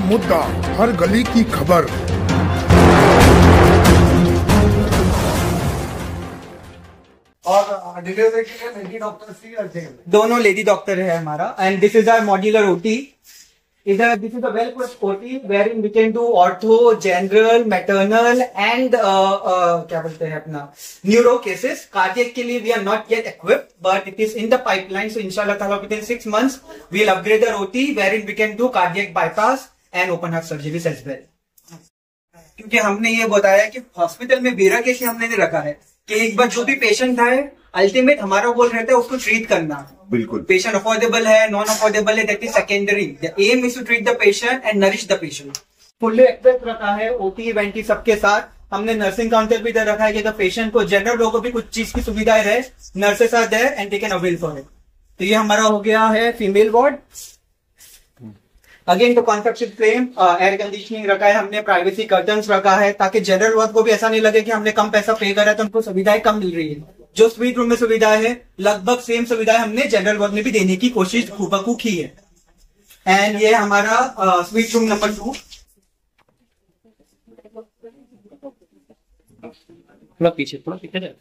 मुद्दा, हर गली की खबर। और डिलीवरी के लिए लेडी डॉक्टर भी रखे हैं। दोनों लेडी डॉक्टर है हमारा। And this is our modular OT. This is a well-equipped OT wherein we can do ortho, general, maternal and क्या बोलते हैं अपना neuro cases. Cardiac के लिए we are not yet equipped, but it is in the pipeline. So inshallah ताला within 6 months we will upgrade our OT wherein we can do cardiac bypass and open heart surgery as well. क्योंकि हमने ये बताया कि hospital में बेरा case हमने नहीं रखा है कि एक बार जो भी पेशेंट है अल्टीमेट हमारा गोल रहता है उसको ट्रीट करना। बिल्कुल। पेशेंट अफोर्डेबल है, नॉन अफोर्डेबल है, that is secondary. The aim is to treat the patient and nourish the patient. Fully access रखा है ओटी इवेंटी सबके साथ। हमने नर्सिंग काउंटर भी इधर रखा है कि अगर पेशेंट को जनरल लोगों को भी कुछ चीज की सुविधाएं रहे, nurses are there and they can avail for it. तो ये हमारा हो गया है फीमेल वार्ड। अगेन तो कॉन्फेक्शन फ्रेम, एयर कंडीशनिंग रखा है हमने, प्राइवेसी कर्टन्स रखा है ताकि जनरल वार्ड को भी ऐसा नहीं लगे कि हमने कम पैसा पे करा है तो उनको सुविधाएं कम मिल रही है। जो स्वीट रूम में सुविधाएं है लगभग सेम सुविधाएं हमने जनरल वार्ड में भी देने की कोशिश खूबकू की है। एंड ये हमारा स्वीट रूम नंबर 2। थोड़ा पीछे जाए।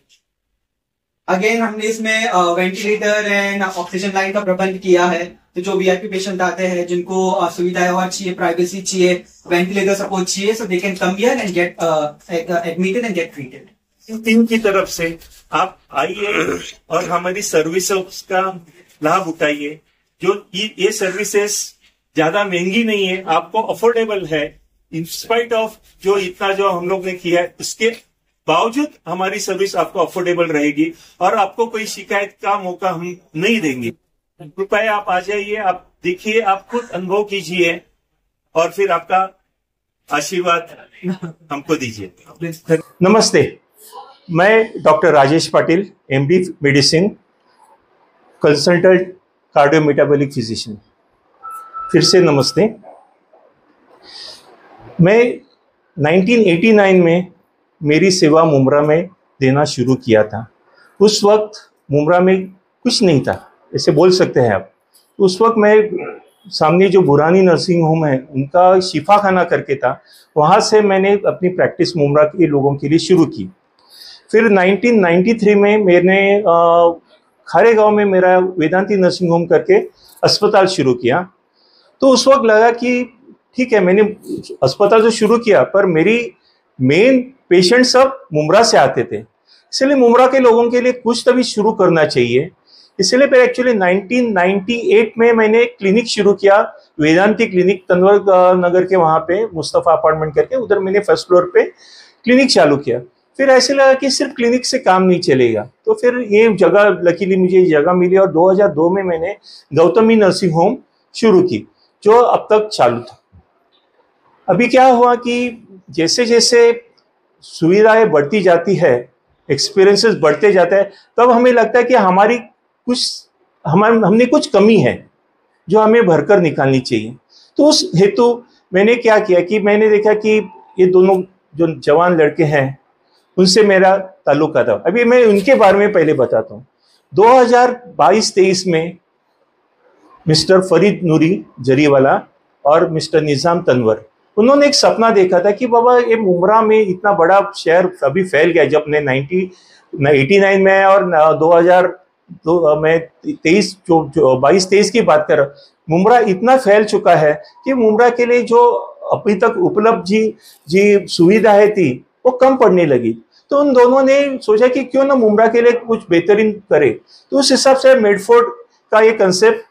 अगेन हमने इसमें वेंटिलेटर एंड ऑक्सीजन लाइन का प्रबंध किया है। तो जो वीआईपी पेशेंट आते हैं जिनको सुविधाएं और चाहिए, प्राइवेसी चाहिए, वेंटिलेटर सपोर्ट चाहिए, so they can come here and get admitted and get treated. Team की तरफ से आप आइए और हमारी सर्विसेज का लाभ उठाइए। जो ये सर्विसेज ज्यादा महंगी नहीं है, आपको अफोर्डेबल है। इंस्पाइट ऑफ जो इतना जो हम लोग ने किया है उसके बावजूद हमारी सर्विस आपको अफोर्डेबल रहेगी और आपको कोई शिकायत का मौका हम नहीं देंगे। कृपया आप आ जाइए, आप देखिए, आप खुद अनुभव कीजिए और फिर आपका आशीर्वाद हमको दीजिए। नमस्ते, मैं doctor Rajesh Patil, MD medicine, consultant cardio metabolic physician. फिर से नमस्ते। मैं 1989 में मेरी सेवा मुमरा में देना शुरू किया था। उस वक्त मुमरा में कुछ नहीं था, ऐसे बोल सकते हैं आप। उस वक्त मैं सामने जो बुरानी नर्सिंग होम है उनका शिफा खाना करके था, वहाँ से मैंने अपनी प्रैक्टिस मुमरा के लोगों के लिए शुरू की। फिर 1993 में मैंने खारेगांव में मेरा वेदांती नर्सिंग होम करके अस्पताल शुरू किया। तो उस वक्त लगा कि ठीक है, मैंने अस्पताल तो शुरू किया पर मेरी मेन पेशेंट सब मुमरा से आते थे, इसलिए मुमरा के लोगों के लिए कुछ तभी शुरू करना चाहिए। इसलिए फिर एक्चुअली 1998 में मैंने क्लिनिक शुरू किया, वेदांती क्लिनिक, तनवर नगर के वहाँ पे मुस्तफ़ा अपार्टमेंट करके, उधर मैंने फर्स्ट फ्लोर पे क्लिनिक चालू किया। फिर ऐसे लगा कि सिर्फ क्लिनिक से काम नहीं चलेगा, तो फिर ये जगह लकीली मुझे जगह मिली और 2002 में मैंने गौतमी नर्सिंग होम शुरू की जो अब तक चालू था। अभी क्या हुआ कि जैसे जैसे सुविधाएं बढ़ती जाती है, एक्सपीरियंसेस बढ़ते जाते हैं, तब हमें लगता है कि हमने कुछ कमी है जो हमें भरकर निकालनी चाहिए। तो उस हेतु मैंने क्या किया कि मैंने देखा कि ये दोनों जो जवान लड़के हैं उनसे मेरा ताल्लुका था। अभी मैं उनके बारे में पहले बताता हूँ। 2022-23 में मिस्टर फरीद नूरी जरीवाला और मिस्टर निज़ाम तनवर, उन्होंने एक सपना देखा था कि बाबा ये मुमरा में इतना बड़ा शहर अभी फैल गया। जब ने 1989 में और 2002 में 22-23 की बात कर, मुमरा इतना फैल चुका है कि मुमरा के लिए जो अभी तक उपलब्ध जी सुविधाएं थी वो कम पड़ने लगी। तो उन दोनों ने सोचा कि क्यों ना मुमरा के लिए कुछ बेहतरीन करे। तो उस हिसाब से मेडफोर्ड का ये कंसेप्ट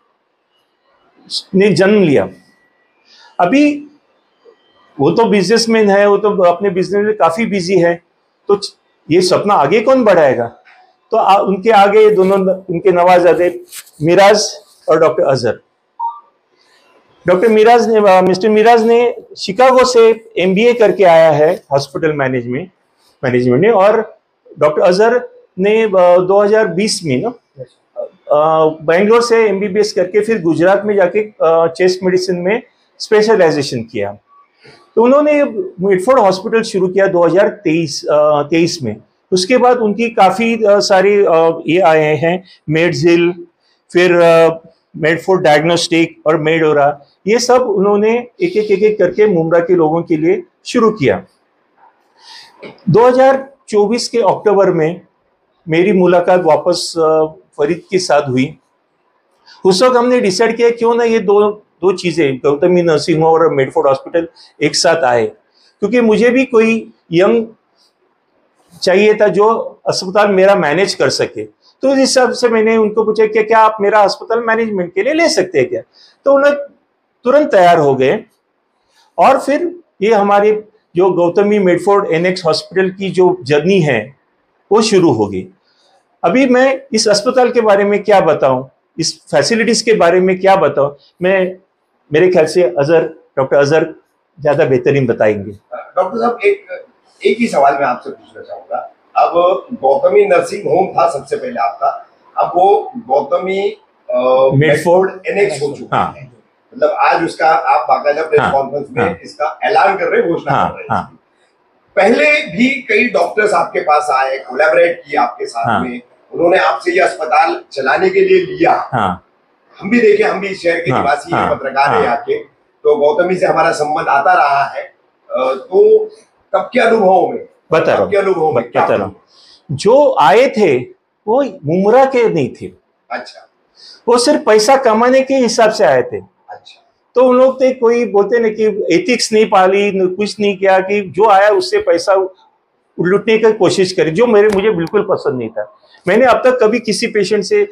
ने जन्म लिया। अभी वो तो बिजनेसमैन है, वो तो अपने बिजनेस में काफी बिजी है, तो ये सपना आगे कौन बढ़ाएगा? तो उनके आगे दोनों उनके नवाजादे मिराज और डॉक्टर अजहर। मिस्टर मिराज ने शिकागो से एमबीए करके आया है हॉस्पिटल मैनेजमेंट में, और डॉक्टर अजहर ने 2020 में बेंगलोर से एमबीबीएस करके फिर गुजरात में जाके चेस्ट मेडिसिन में स्पेशलाइजेशन किया। तो उन्होंने मेडफोर्ड हॉस्पिटल शुरू किया 2023 में। उसके बाद उनकी काफ़ी सारी ये आए हैं, मेड्स हिल, फिर मेडफोर्ड डायग्नोस्टिक और मेडोरा, ये सब उन्होंने एक एक करके मुमरा के लोगों के लिए शुरू किया। 2024 के अक्टूबर में मेरी मुलाकात वापस फरीद के साथ हुई। उस वक्त हमने डिसाइड किया क्यों ना ये दो चीजें, गौतमी नर्सिंग होम और मेडफोर्ड हॉस्पिटल एक साथ आए, क्योंकि मुझे भी कोई यंग चाहिए था जो अस्पताल मेरा मैनेज कर सके। तो इस हिसाब से मैंने उनको पूछा कि क्या आप मेरा अस्पताल मैनेजमेंट के लिए ले सकते हैं क्या, तो उन्हें तुरंत तैयार हो गए। और फिर ये हमारी जो गौतमी मेडफोर्ड एनेक्स हॉस्पिटल की जो जर्नी है वो शुरू हो गई। अभी मैं इस अस्पताल के बारे में क्या बताऊं, इस फैसिलिटीज के बारे में क्या बताऊं, मेरे ख्याल से डॉक्टर अजहर ज्यादा बेहतरीन बताएंगे। डॉक्टर साहब, एक ही सवाल मैं आपसे पूछना चाहूंगा। अब गौतमी नर्सिंग होम था सबसे पहले आपका, अब वो गौतमी मेडफोर्ड एनेक्स हो चुका है। मतलब आज उसका आप बाकायदा प्रेस कॉन्फ्रेंस में इसका ऐलान कर रहे हैं, घोषणा कर रहे हैं। पहले भी कई डॉक्टर्स आपके पास आए, कोलैबोरेट किए आपके साथ में, उन्होंने आपसे ये अस्पताल चलाने के लिए लिया। हम भी देखे, हम भी इस शहर के निवासी हैं, पत्रकार हैं यहाँ के, तो गौतमी से हमारा संबंध आता रहा है। तो कब के अनुभवों में बता रहा हूँ, जो आए थे वो मुमरा के नहीं थे। अच्छा, वो सिर्फ पैसा कमाने के हिसाब से आए थे। अच्छा, तो उन लोग थे, कोई बोलते ना कि एथिक्स नहीं पाली, कुछ नहीं किया, कि जो आया उससे पैसा लूटने की कोशिश करी, जो मुझे बिल्कुल पसंद नहीं था। मैंने अब तक कभी किसी पेशेंट से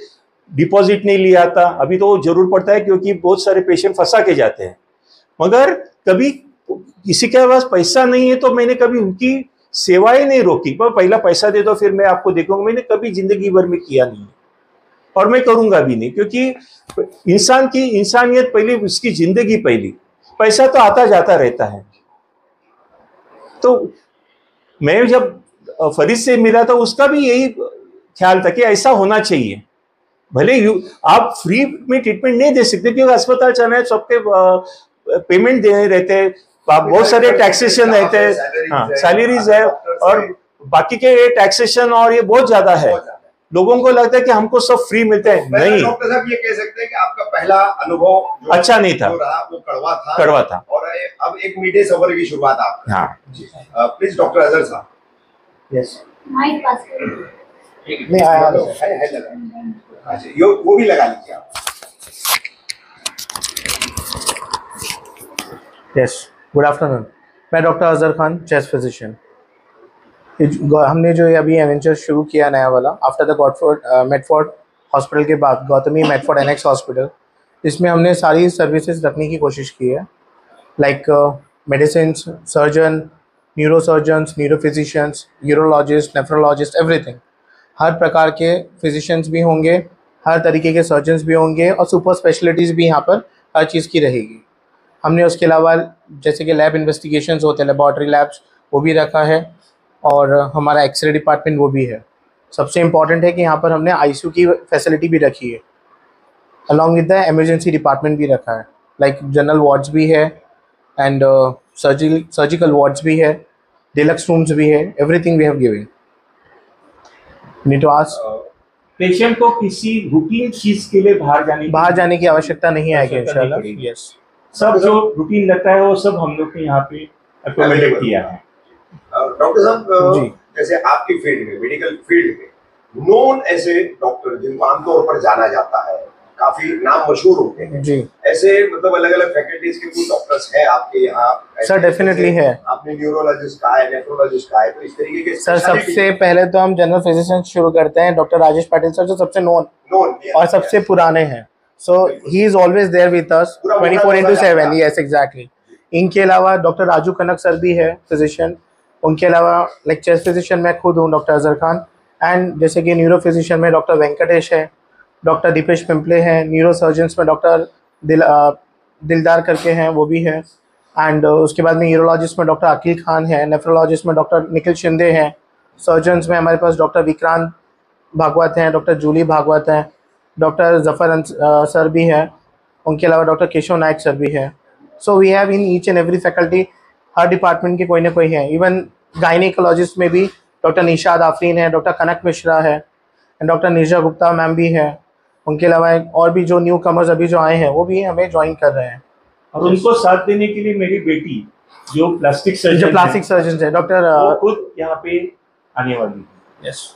डिपॉजिट नहीं लिया था। अभी तो जरूर पड़ता है क्योंकि बहुत सारे पेशेंट फंसा के जाते हैं, मगर कभी किसी के पास पैसा नहीं है तो मैंने कभी उनकी सेवाएं नहीं रोकी। पर पहला पैसा दे दो फिर मैं आपको देखूंगा, मैंने कभी जिंदगी भर में किया नहीं और मैं करूंगा भी नहीं, क्योंकि इंसान की इंसानियत पहली, उसकी जिंदगी पहली। पैसा तो आता जाता रहता है। तो मैं जब फरीद से मिला था उसका भी यही ख्याल था कि ऐसा होना चाहिए। भले आप फ्री में ट्रीटमेंट नहीं दे सकते क्योंकि अस्पताल चलना है, सबके पेमेंट देने रहते हैं, बहुत सारे टैक्सेशन रहते हैं, सैलरीज है और बाकी के टैक्सेशन, और ये बहुत ज्यादा है। लोगों को लगता है कि हमको सब फ्री मिलते हैं, नहीं। डॉक्टर साहब, ये कह सकते हैं कि आपका पहला अनुभव अच्छा नहीं था, वो कड़वा था और अब एक मीठे सफर की शुरुआत आपकी। हाँ, प्लीज डॉक्टर अजहर साहब। यस, वो भी लगा लीजिए आप। Yes, good afternoon. मैं doctor Azhar Khan, chest physician. हमने जो ये अभी एवेंचर शुरू किया नया वाला, आफ्टर द मेडफोर्ड हॉस्पिटल के बाद गौतमी मेडफोर्ड एनेक्स हॉस्पिटल, इसमें हमने सारी सर्विसेज रखने की कोशिश की है, like medicine, surgeon, neurosurgeons, neurophysicians, urologist, nephrologist, everything. हर प्रकार के फिजिशियंस भी होंगे, हर तरीके के सर्जन्स भी होंगे और सुपर स्पेशलिटीज़ भी यहाँ पर हर चीज़ की रहेगी। हमने उसके अलावा जैसे कि लैब इन्वेस्टिगेशंस होते हैं, लेबॉर्ट्री लैब्स, वो भी रखा है, और हमारा एक्सरे डिपार्टमेंट वो भी है। सबसे इम्पॉर्टेंट है कि यहाँ पर हमने आईसीयू की फैसिलिटी भी रखी है, along with the emergency department भी रखा है, लाइक जनरल वार्ड्स भी है एंड सर्जिकल वार्ड्स भी है, डिलक्स रूम्स भी है, everything we have given. Need to ask, patient को किसी रूटीन चीज के लिए बाहर जाने की आवश्यकता नहीं आएगी इंशाल्लाह। यस, सब जो रूटीन लगता है वो सब हम लोग के यहाँ पे अकोमोडेट किया है। डॉक्टर साहब, जैसे आपकी फील्ड में, मेडिकल फील्ड में नॉन ऐसे डॉक्टर जिनको आमतौर पर जाना जाता है, काफी नाम मशहूर होते हैं जी, ऐसे मतलब अलग अलग फैकल्टीज के कुछ डॉक्टर्स हैं आपके यहाँ? सर डेफिनेटली है। आपने न्यूरोलॉजिस्ट कहा है, नेफ्रोलॉजिस्ट कहा है, तो इस तरीके के सर सबसे पहले तो हम जनरल फिजिशियन शुरू करते हैं, डॉक्टर राजेश पाटिल सर, जो सबसे नोन और सबसे पुराने हैं। So he is always there with us 24/7। Yes, exactly. इनके अलावा डॉक्टर राजू कनक सर भी है फिजिशियन। उनके अलावा लाइक चेस्ट फिजिशियन मैं खुद हूँ, डॉक्टर अजहर खान। एंड जैसे कि न्यूरो फिजिशियन में डॉक्टर वेंकटेश है, डॉक्टर दीपेश पिंपले हैं, न्यूरो सर्जन्स में डॉक्टर दिलदार करके हैं, वो भी है। एंड उसके बाद में यूरोलॉजिस्ट में डॉक्टर अकील खान है, नेफ्रोलॉजिस्ट में डॉक्टर निखिल शिंदे हैं, सर्जन्स में हमारे पास डॉक्टर विक्रांत भागवत हैं, डॉक्टर जूली भागवत हैं, डॉक्टर जफर सर भी है, उनके अलावा डॉक्टर केशव नायक सर भी है। So we have in each and every faculty, हर डिपार्टमेंट के कोई ना कोई है। इवन गायनिकोलॉजिस्ट में भी डॉक्टर निशाद आफरीन है, डॉक्टर कनक मिश्रा है, and doctor Nirja Gupta ma'am भी है। उनके अलावा और भी जो न्यू कमर्स अभी जो आए हैं वो भी हमें ज्वाइन कर रहे हैं। और उनको साथ देने के लिए मेरी बेटी जो प्लास्टिक सर्जन है डॉक्टर खुद यहाँ पे आने वाली है। Yes,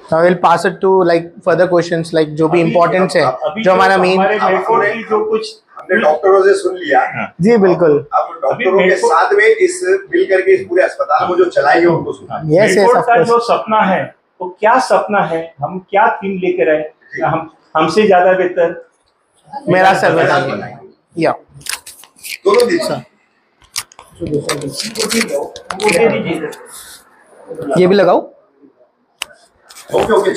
I will pass it to like further questions like जो भी इम्पोर्टेंट है जो हमारा मेन जो कुछ हमने डॉक्टरों से सुन लिया। जी बिल्कुल। अब डॉक्टरों के साथ में इस मिल करके इस पूरे अस्पताल को जो चलाएंगे उनको सुना। यस यस, जो सपना है वो क्या सपना है, हम क्या थीम लेकर आए, हमसे ज्यादा बेहतर मेरा सर्विस या दोनों दिन ये भी लगाओ। ओके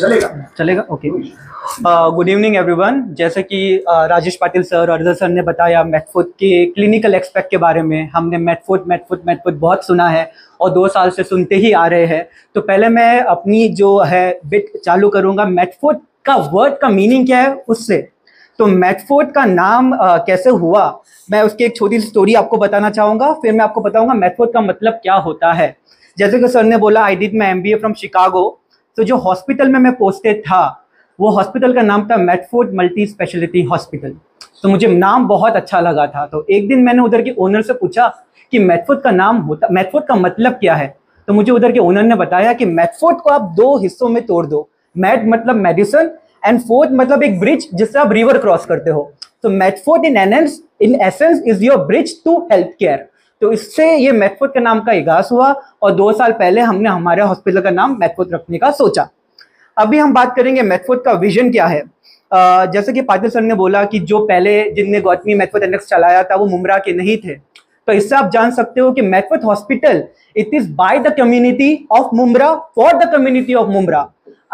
चलेगा ओके। Good evening everyone. जैसे कि राजेश पाटिल सर और अजय सर ने बताया मेटफोर्ड के क्लिनिकल एक्सपेक्ट के बारे में, हमने मेटफोर्ड बहुत सुना है और 2 साल से सुनते ही आ रहे हैं। तो पहले मैं अपनी जो है बिट चालू करूँगा, मेटफोर्ड का वर्ड का मीनिंग क्या है उससे। तो मेटफोर्ड का नाम कैसे हुआ, मैं उसकी एक छोटी सी स्टोरी आपको बताना चाहूँगा, फिर मैं आपको बताऊँगा मेटफोर्ड का मतलब क्या होता है। जैसे कि सर ने बोला, I did my MBA from Chicago. तो जो हॉस्पिटल में मैं पोस्टेड था वो हॉस्पिटल का नाम था मेटफोर्ड मल्टी स्पेशलिटी हॉस्पिटल। तो मुझे नाम बहुत अच्छा लगा था। तो एक दिन मैंने उधर के ओनर से पूछा कि मेटफोर्ड का मतलब क्या है। तो मुझे उधर के ओनर ने बताया कि मेटफोर्ड को आप 2 हिस्सों में तोड़ दो। मेट मतलब मेडिसिन एंड फोर्ड मतलब एक ब्रिज जिससे आप रिवर क्रॉस करते हो। तो Metford in essence is your bridge to health care. तो इससे ये मेटफोर्ड के नाम का आगाज हुआ और 2 साल पहले हमने हमारे हॉस्पिटल का नाम मेटफोर्ड रखने का सोचा। अभी हम बात करेंगे मेटफोर्ड का विजन क्या है। जैसे कि पाटिल सर ने बोला कि जो पहले जिनने गौतमी मेटफोर्ड एनेक्स चलाया था वो मुंब्रा के नहीं थे। तो इससे आप जान सकते हो कि Metford hospital it is by the community of Mumbra for the community of Mumbra.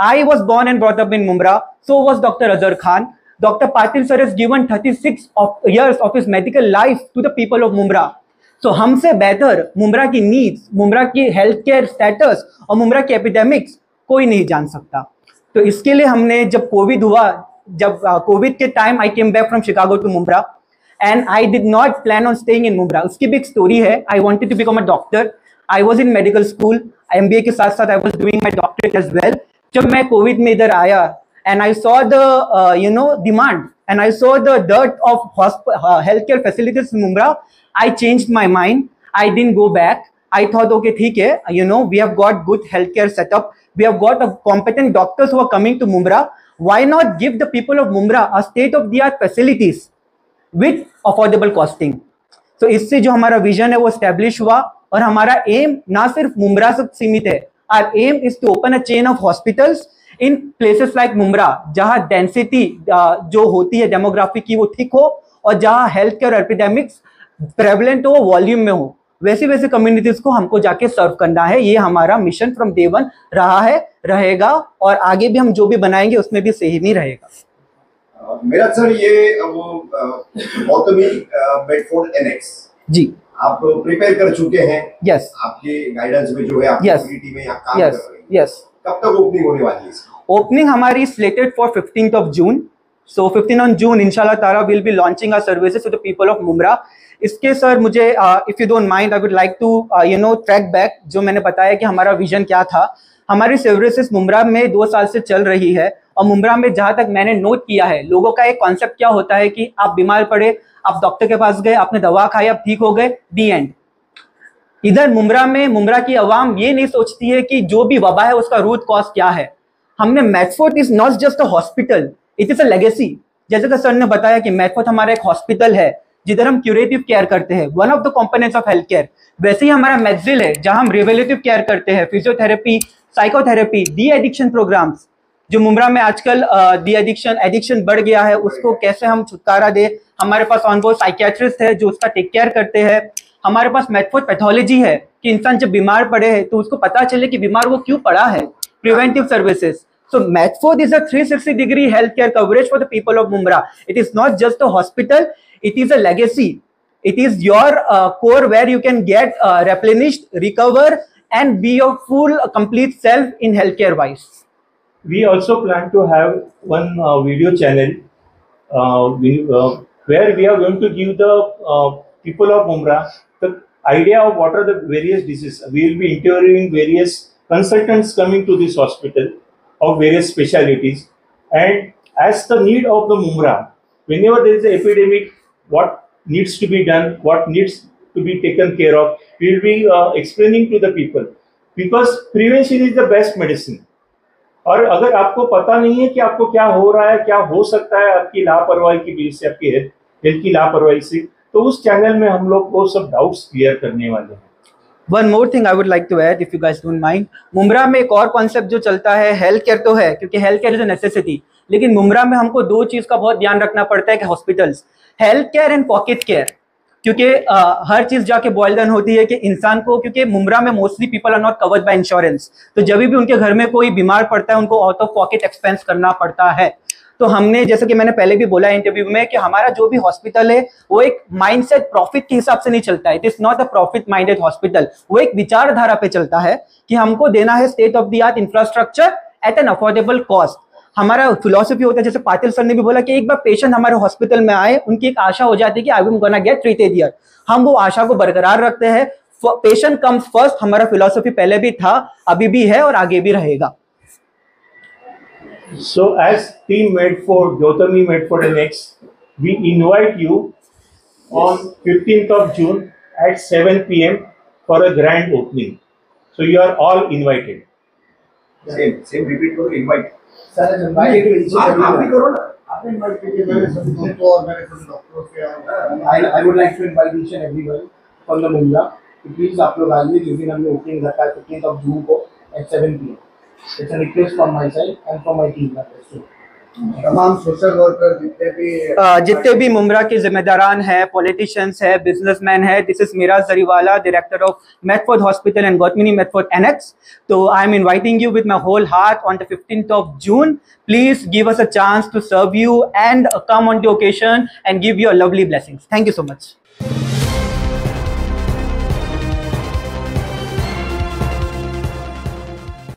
I was born and brought up in Mumra, so was Dr. Azhar Khan. Dr. Patil sir has given 36 years of his medical life to the people of Mumra. So हमसे बेहतर मुंब्रा की needs, Mumbra की health care status और मुंब्रा की epidemics कोई नहीं जान सकता। तो इसके लिए हमने जब कोविड हुआ, जब कोविड के time I came back from Chicago to Mumbra and I did not plan on staying in Mumbra. उसकी भी एक स्टोरी है। I wanted to become a doctor. I was in medical school, MBA के साथ साथ I was doing my doctorate as well. जब मैं Covid में इधर आया and I saw the demand and I saw the dearth of health care facilities in Mumbra, I changed my mind. I didn't go back. I thought okay ठीक है, we have got good health care setup, we have got competent doctors who are coming to Mumbra, why not give the people of Mumbra a state of the art facilities with affordable costing. तो इससे जो हमारा vision है वो establish हुआ और हमारा M ना सिर्फ मुंब्रा से सीमित है। Our aim is to open a chain of hospitals in places like Mumbra, जहां डेंसिटी जो होती है डेमोग्राफी की वो ठीक हो और जहां हेल्थ केयर एपिडेमिक्स प्रेवलेंट हो, वॉल्यूम में हो, वैसे कम्युनिटीज को हमको जाके सर्व करना है। ये हमारा मिशन फ्रॉम डे 1 रहा है, रहेगा और आगे भी हम जो भी बनाएंगे उसमें भी सेम ही रहेगा। मेरा सर ये वो गौतमी मेटफोर्ड एनेक्स जी आप प्रिपेयर कर चुके हैं। यस, आपके गाइडेंस में जो है आपकी पूरी टीम यहाँ काम कर रही है। यस, कब तक ओपनिंग होने वाली है? ओपनिंग हमारी slated for 15th of June। So 15 on June इंशाल्लाह ताला will be launching our services to the people of Mumbra. इसके सर मुझे if you don't mind I would like to track back जो मैंने बताया कि हमारा विजन क्या था। हमारी सर्विसेज मुंब्रा में 2 साल से चल रही है और मुंब्रा में जहां तक मैंने नोट किया है, लोगों का एक कॉन्सेप्ट क्या होता है कि आप बीमार पड़े, आप डॉक्टर के पास गए, आपने दवा खाई, आप ठीक हो गए, दी एंड। इधर मुंब्रा में मुंब्रा की आवाम ये नहीं सोचती है कि जो भी वबा है उसका रूट कॉज क्या है। हमने Metford is not just a hospital, it is a legacy. जैसे कि सर ने बताया कि मेटफोर्ड हमारा एक हॉस्पिटल है जिधर हम क्यूरेटिव केयर करते हैं, one of the components of health care. वैसे ही हमारा मेटजिल है जहां हम रिवेलेटिव केयर करते हैं, physiotherapy, psychotherapy, de addiction programs. जो मुंब्रा में आजकल डी एडिक्शन बढ़ गया है, उसको कैसे हम छुटकारा दे, हमारे पास ऑनबोर्ड साइकियाट्रिस्ट है जो उसका टेक केयर करते हैं। हमारे पास मेटफोर्ड पैथोलॉजी है कि इंसान जब बीमार पड़े है तो उसको पता चले कि बीमार वो क्यों पड़ा है, preventive services. So Medford is a 360-degree healthcare coverage for the people of Mumra. It is not just a hospital; it is a legacy. It is your core where you can get replenished, recover, and be your full, complete self in healthcare wise. We also plan to have one video channel where we are going to give the people of Mumra the idea of what are the various diseases. We will be interviewing various consultants coming to this hospital. of various specialties. And as the need of the Mumra, whenever there is an epidemic, what needs to be done, what needs to be taken care of, we will be explaining to the people. Because prevention is the best medicine. और अगर आपको पता नहीं है कि आपको क्या हो रहा है, क्या हो सकता है आपकी लापरवाही की वजह से, आपकी हेल्थ की लापरवाही से, तो उस चैनल में हम लोग को सब डाउट्स क्लियर करने वाले हैं. One more thing I would like to add, if you guys don't mind. Mumbra में एक और कॉन्सेप्ट जो चलता है, हेल्थ केयर तो है, क्योंकि health care is a necessity, लेकिन मुमरा में हमको दो चीज का बहुत ध्यान रखना पड़ता है कि hospitals, health care and pocket care, क्योंकि हर चीज जाके बॉयल डाउन होती है कि इंसान को, क्योंकि मुमरा में mostly people are not covered by insurance, तो जब भी उनके घर में कोई बीमार पड़ता है उनको आउट ऑफ पॉकेट एक्सपेंस करना पड़ता है. तो हमने, जैसे कि मैंने पहले भी बोला इंटरव्यू में, कि हमारा जो भी हॉस्पिटल है वो एक माइंडसेट प्रॉफिट के हिसाब से नहीं चलता है. It is not a profit minded hospital. वो एक विचारधारा पे चलता है कि हमको देना है state of the art infrastructure at an affordable cost. हमारा फिलॉसफी होता है, जैसे पाटिल सर ने भी बोला, कि एक बार पेशेंट हमारे हॉस्पिटल में आए, उनकी एक आशा हो जाती है कि I am gonna get treated here. हम वो आशा को बरकरार रखते हैं. पेशेंट कम्स फर्स्ट, हमारा फिलॉसफी पहले भी था, अभी भी है और आगे भी रहेगा. So as Team Medford, Gautami Medford NX, we invite you on 15th of June at 7 p.m. for a grand opening. So you are all invited. Same repeat करो, invite. Sir, invite आप भी करो ना. आपने इनवाइट कीजिए, मेरे सभी दोस्तों और मेरे सभी डॉक्टरों से, और I would like to invite each and everyone from the Mumra. Please आप लोग आइए, जिस दिन हमने ओपनिंग रखा है 15th of June को at 7 p.m. It's a request from my side and from my team members. तमाम सोशल वर्कर जितने भी मुमरा के जिम्मेदारान हैं, पॉलिटिशियंस है, बिजनेसमैन है, this is Miraj Jariwala, director of Medford hospital and Gautami Medford annex. तो I am inviting you with my whole heart on the 15th of June. Please give us a chance to serve you and come on the occasion and give you a lovely blessings. Thank you so much.